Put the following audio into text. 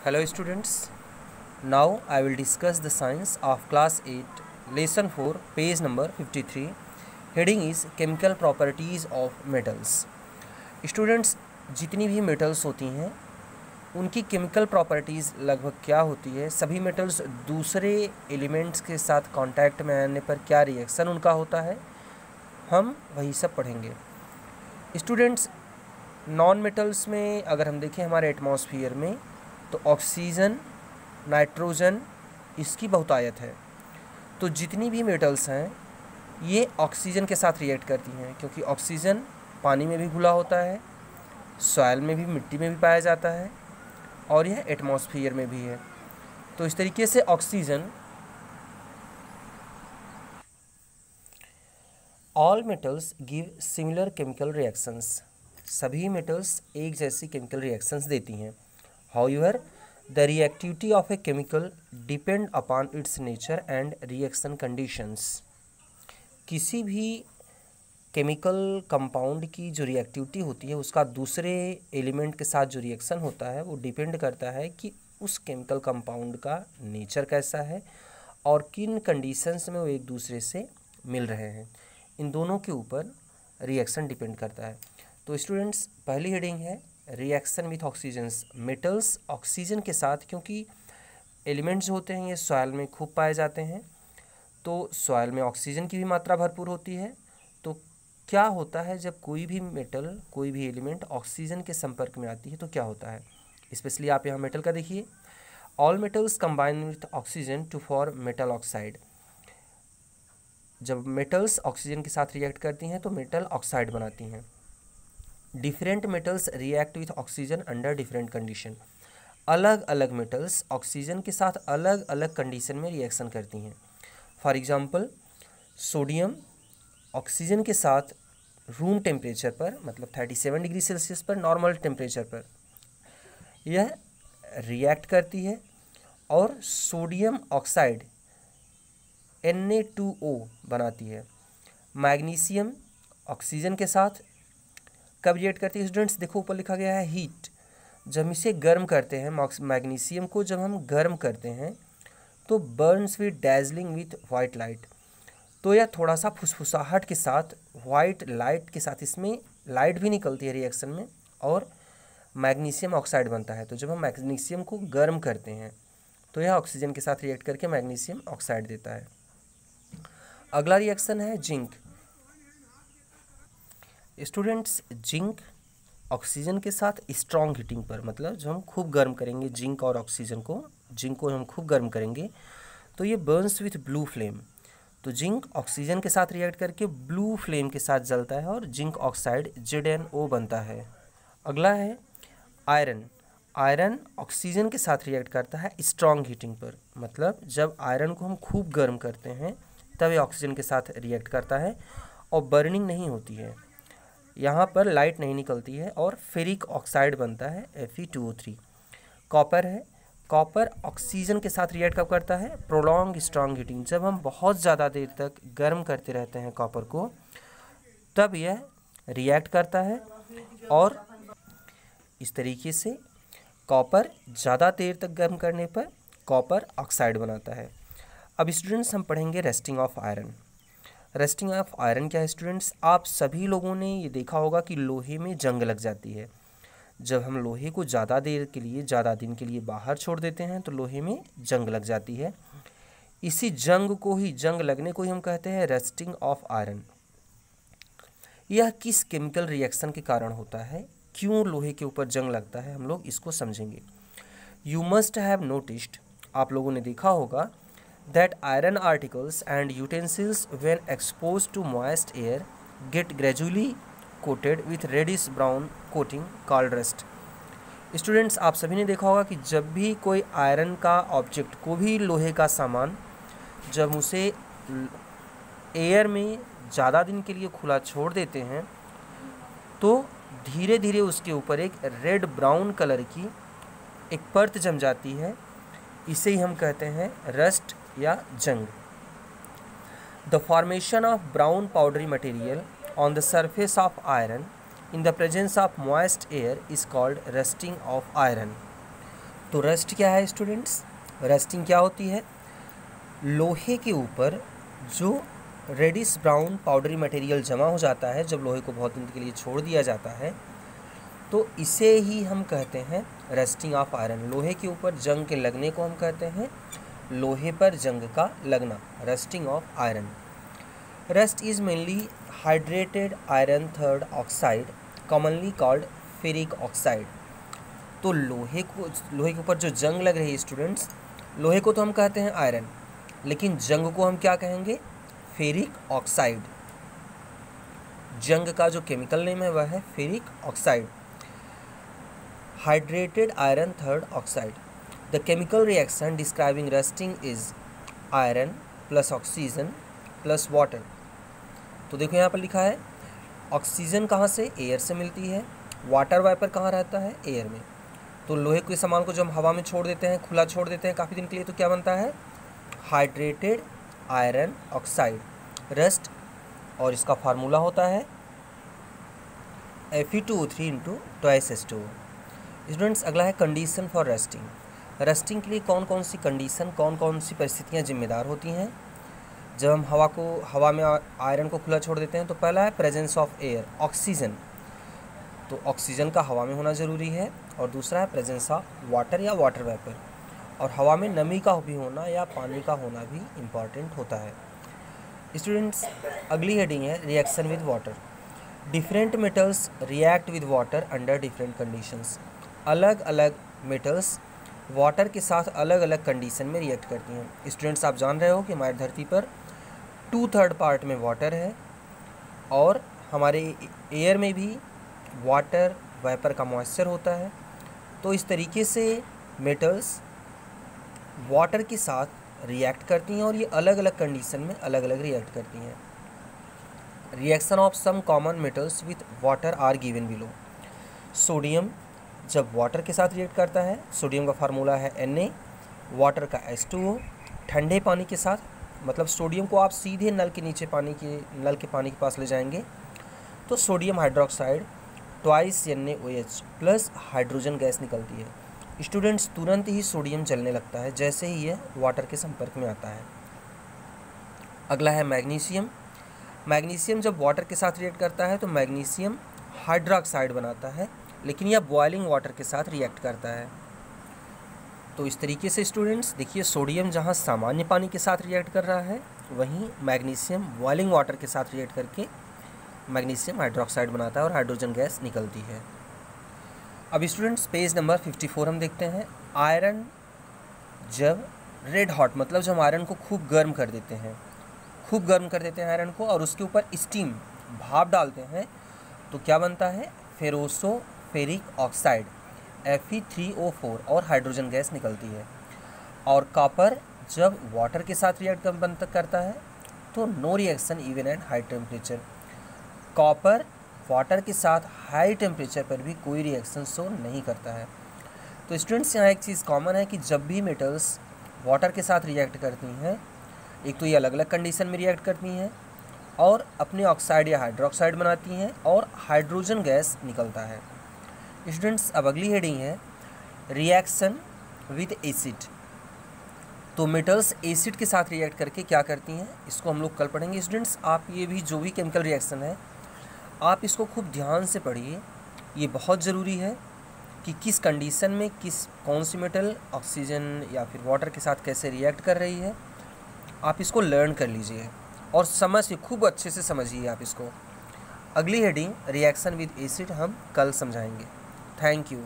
Hello students, now I will discuss the science of class 8 lesson 4 page number 53. Heading is chemical properties of metals. Students, जितनी भी metals होती हैं उनकी chemical properties लगभग क्या होती है, सभी metals दूसरे elements के साथ contact में आने पर क्या reaction उनका होता है, हम वही सब पढ़ेंगे। स्टूडेंट्स, नॉन मेटल्स में अगर हम देखें हमारे एटमॉस्फेयर में तो ऑक्सीजन, नाइट्रोजन इसकी बहुतायत है। तो जितनी भी मेटल्स हैं ये ऑक्सीजन के साथ रिएक्ट करती हैं, क्योंकि ऑक्सीजन पानी में भी घुला होता है, सॉइल में भी, मिट्टी में भी पाया जाता है और यह एटमॉस्फेयर में भी है। तो इस तरीके से oxygen, all metals give similar chemical reactions, सभी मेटल्स एक जैसी केमिकल रिएक्शंस देती हैं। However, the reactivity of a chemical depend upon its nature and reaction conditions. किसी भी केमिकल कंपाउंड की जो रिएक्टिविटी होती है उसका दूसरे एलिमेंट के साथ जो रिएक्शन होता है वो डिपेंड करता है कि उस केमिकल कंपाउंड का नेचर कैसा है और किन कंडीशंस में वो एक दूसरे से मिल रहे हैं। इन दोनों के ऊपर रिएक्शन डिपेंड करता है। तो स्टूडेंट्स, पहली हेडिंग है reaction with oxygens. Metals oxygen के साथ, क्योंकि एलिमेंट्स होते हैं ये सॉइल में खूब पाए जाते हैं, तो सॉइल में ऑक्सीजन की भी मात्रा भरपूर होती है। तो क्या होता है जब कोई भी मेटल, कोई भी एलिमेंट ऑक्सीजन के संपर्क में आती है तो क्या होता है। स्पेशली आप यहाँ मेटल का देखिए, all metals combine with oxygen to form metal oxide. जब मेटल्स ऑक्सीजन के साथ रिएक्ट करती हैं तो मेटल ऑक्साइड बनाती हैं। Different metals react with oxygen under different condition, अलग अलग मेटल्स ऑक्सीजन के साथ अलग अलग कंडीशन में रिएक्शन करती हैं। फॉर एग्जांपल, सोडियम ऑक्सीजन के साथ रूम टेम्परेचर पर, मतलब 37 डिग्री सेल्सियस पर, नॉर्मल टेम्परेचर पर यह रिएक्ट करती है और सोडियम ऑक्साइड Na2O बनाती है। मैग्नीशियम ऑक्सीजन के साथ कब रिएक्ट करती है स्टूडेंट्स, देखो ऊपर लिखा गया है हीट। जब इसे गर्म करते हैं, मैग्नीशियम को जब हम गर्म करते हैं तो Burns with dazzling with white light. तो यह थोड़ा सा फुसफुसाहट के साथ, वाइट लाइट के साथ, इसमें लाइट भी निकलती है रिएक्शन में और मैग्नीशियम ऑक्साइड बनता है। तो जब हम मैग्नीशियम को गर्म करते हैं तो यह ऑक्सीजन के साथ रिएक्ट करके मैग्नीशियम ऑक्साइड देता है। अगला रिएक्शन है जिंक। स्टूडेंट्स, जिंक ऑक्सीजन के साथ स्ट्रॉन्ग हीटिंग पर, मतलब जब हम खूब गर्म करेंगे जिंक और ऑक्सीजन को, जिंक को हम खूब गर्म करेंगे तो ये बर्न्स विथ ब्लू फ्लेम। तो जिंक ऑक्सीजन के साथ रिएक्ट करके ब्लू फ्लेम के साथ जलता है और जिंक ऑक्साइड ZnO बनता है। अगला है आयरन। आयरन ऑक्सीजन के साथ रिएक्ट करता है स्ट्रॉन्ग हीटिंग पर, मतलब जब आयरन को हम खूब गर्म करते हैं तब ये ऑक्सीजन के साथ रिएक्ट करता है और बर्निंग नहीं होती है, यहाँ पर लाइट नहीं निकलती है और फेरिक ऑक्साइड बनता है Fe2O3। कॉपर है। कॉपर ऑक्सीजन के साथ रिएक्ट कब करता है, प्रोलॉन्ग स्ट्रॉन्ग हीटिंग। जब हम बहुत ज़्यादा देर तक गर्म करते रहते हैं कॉपर को तब यह रिएक्ट करता है और इस तरीके से कॉपर ज़्यादा देर तक गर्म करने पर कॉपर ऑक्साइड बनाता है। अब स्टूडेंट्स, हम पढ़ेंगे resting of iron. Resting of iron क्या है स्टूडेंट्स, आप सभी लोगों ने ये देखा होगा कि लोहे में जंग लग जाती है। जब हम लोहे को ज़्यादा देर के लिए, ज़्यादा दिन के लिए बाहर छोड़ देते हैं तो लोहे में जंग लग जाती है। इसी जंग को ही, जंग लगने को ही हम कहते हैं रेस्टिंग ऑफ आयरन। यह किस केमिकल रिएक्शन के कारण होता है, क्यों लोहे के ऊपर जंग लगता है, हम लोग इसको समझेंगे। यू मस्ट हैव नोटिस्ड, आप लोगों ने देखा होगा, that iron articles and utensils when exposed to moist air get gradually coated with reddish brown coating called rust। Students, आप सभी ने देखा होगा कि जब भी कोई आयरन का ऑब्जेक्ट, कोई भी लोहे का सामान, जब उसे एयर में ज़्यादा दिन के लिए खुला छोड़ देते हैं तो धीरे धीरे उसके ऊपर एक रेड ब्राउन कलर की एक परत जम जाती है। इसे ही हम कहते हैं रस्ट या जंग। The formation of brown powdery material on the surface of iron in the presence of moist air is called rusting of iron. तो रस्ट क्या है स्टूडेंट्स? रस्टिंग क्या होती है? लोहे के ऊपर जो रेडिश ब्राउन पाउडरी मटेरियल जमा हो जाता है जब लोहे को बहुत दिन के लिए छोड़ दिया जाता है, तो इसे ही हम कहते हैं रस्टिंग ऑफ आयरन। लोहे के ऊपर जंग के लगने को हम कहते हैं लोहे पर जंग का लगना, rusting of iron. Rust is mainly hydrated iron third oxide commonly called ferric oxide. तो लोहे के ऊपर जो जंग लग रही है स्टूडेंट्स, लोहे को तो हम कहते हैं आयरन, लेकिन जंग को हम क्या कहेंगे? Ferric oxide. जंग का जो केमिकल नेम है वह है ferric oxide, hydrated iron third oxide. The chemical reaction describing rusting is iron plus oxygen plus water. तो देखो यहाँ पर लिखा है ऑक्सीजन कहाँ से? एयर से मिलती है। वाटर वाइपर कहाँ रहता है? एयर में। तो लोहे के सामान को जब हम हवा में छोड़ देते हैं, खुला छोड़ देते हैं काफ़ी दिन के लिए, तो क्या बनता है? Hydrated iron oxide, rust. और इसका फार्मूला होता है Fe2O3 × 2H2O। स्टूडेंट्स, अगला है कंडीशन फॉर रस्टिंग। रस्टिंग के लिए कौन कौन सी कंडीशन, कौन कौन सी परिस्थितियाँ जिम्मेदार होती हैं जब हम हवा में आयरन को खुला छोड़ देते हैं? तो पहला है प्रेजेंस ऑफ एयर, ऑक्सीजन। तो ऑक्सीजन का हवा में होना ज़रूरी है। और दूसरा है प्रेजेंस ऑफ वाटर या वाटर वेपर, और हवा में नमी का भी होना या पानी का होना भी इम्पॉर्टेंट होता है। स्टूडेंट्स, अगली हेडिंग है reaction with water. Different metals react with water under different conditions. अलग अलग मेटल्स वाटर के साथ अलग अलग कंडीशन में रिएक्ट करती हैं। स्टूडेंट्स, आप जान रहे हो कि हमारी धरती पर 2/3 पार्ट में वाटर है, और हमारे एयर में भी वाटर वेपर का मॉइस्चर होता है। तो इस तरीके से मेटल्स वाटर के साथ रिएक्ट करती हैं, और ये अलग अलग कंडीशन में अलग अलग रिएक्ट करती हैं। Reaction of some common metals with water are given below. Sodium जब वाटर के साथ रिएक्ट करता है, सोडियम का फार्मूला है Na, वाटर का H2O। ठंडे पानी के साथ, मतलब सोडियम को आप सीधे नल के पानी के पास ले जाएंगे तो sodium hydroxide 2 NaOH plus hydrogen gas निकलती है। स्टूडेंट्स, तुरंत ही सोडियम जलने लगता है जैसे ही यह वाटर के संपर्क में आता है। अगला है मैग्नीशियम। मैग्नीशियम जब वाटर के साथ रिएक्ट करता है तो मैग्नीशियम हाइड्रोक्साइड बनाता है, लेकिन यह बॉइलिंग वाटर के साथ रिएक्ट करता है। तो इस तरीके से स्टूडेंट्स देखिए, सोडियम जहाँ सामान्य पानी के साथ रिएक्ट कर रहा है, वहीं मैग्नीशियम बॉइलिंग वाटर के साथ रिएक्ट करके मैग्नीशियम हाइड्रोक्साइड बनाता है और हाइड्रोजन गैस निकलती है। अब स्टूडेंट्स, पेज नंबर 54 हम देखते हैं। आयरन जब रेड हॉट, मतलब जब हम आयरन को खूब गर्म कर देते हैं आयरन को, और उसके ऊपर स्टीम, भाप डालते हैं, तो क्या बनता है? फेरोसो फेरिक ऑक्साइड Fe3O4 और हाइड्रोजन गैस निकलती है। और कॉपर जब वाटर के साथ रिएक्ट करता है तो no reaction even at high temperature. Copper water के साथ हाई टेम्परेचर पर भी कोई रिएक्शन शो नहीं करता है। तो स्टूडेंट्स, यहाँ एक चीज़ कॉमन है कि जब भी मेटल्स वाटर के साथ रिएक्ट करती हैं, एक तो ये अलग अलग कंडीशन में रिएक्ट करती हैं और अपने ऑक्साइड या हाइड्रोक्साइड बनाती हैं, और हाइड्रोजन गैस निकलता है। स्टूडेंट्स, अब अगली हेडिंग है रिएक्शन विद एसिड। तो मेटल्स एसिड के साथ रिएक्ट करके क्या करती हैं, इसको हम लोग कल पढ़ेंगे। स्टूडेंट्स, आप ये भी जो भी केमिकल रिएक्शन है, आप इसको खूब ध्यान से पढ़िए। ये बहुत ज़रूरी है कि किस कंडीशन में कौन सी मेटल ऑक्सीजन या फिर वाटर के साथ कैसे रिएक्ट कर रही है, आप इसको लर्न कर लीजिए और खूब अच्छे से समझिए आप इसको। अगली हेडिंग रिएक्शन विद एसिड हम कल समझाएंगे। Thank you.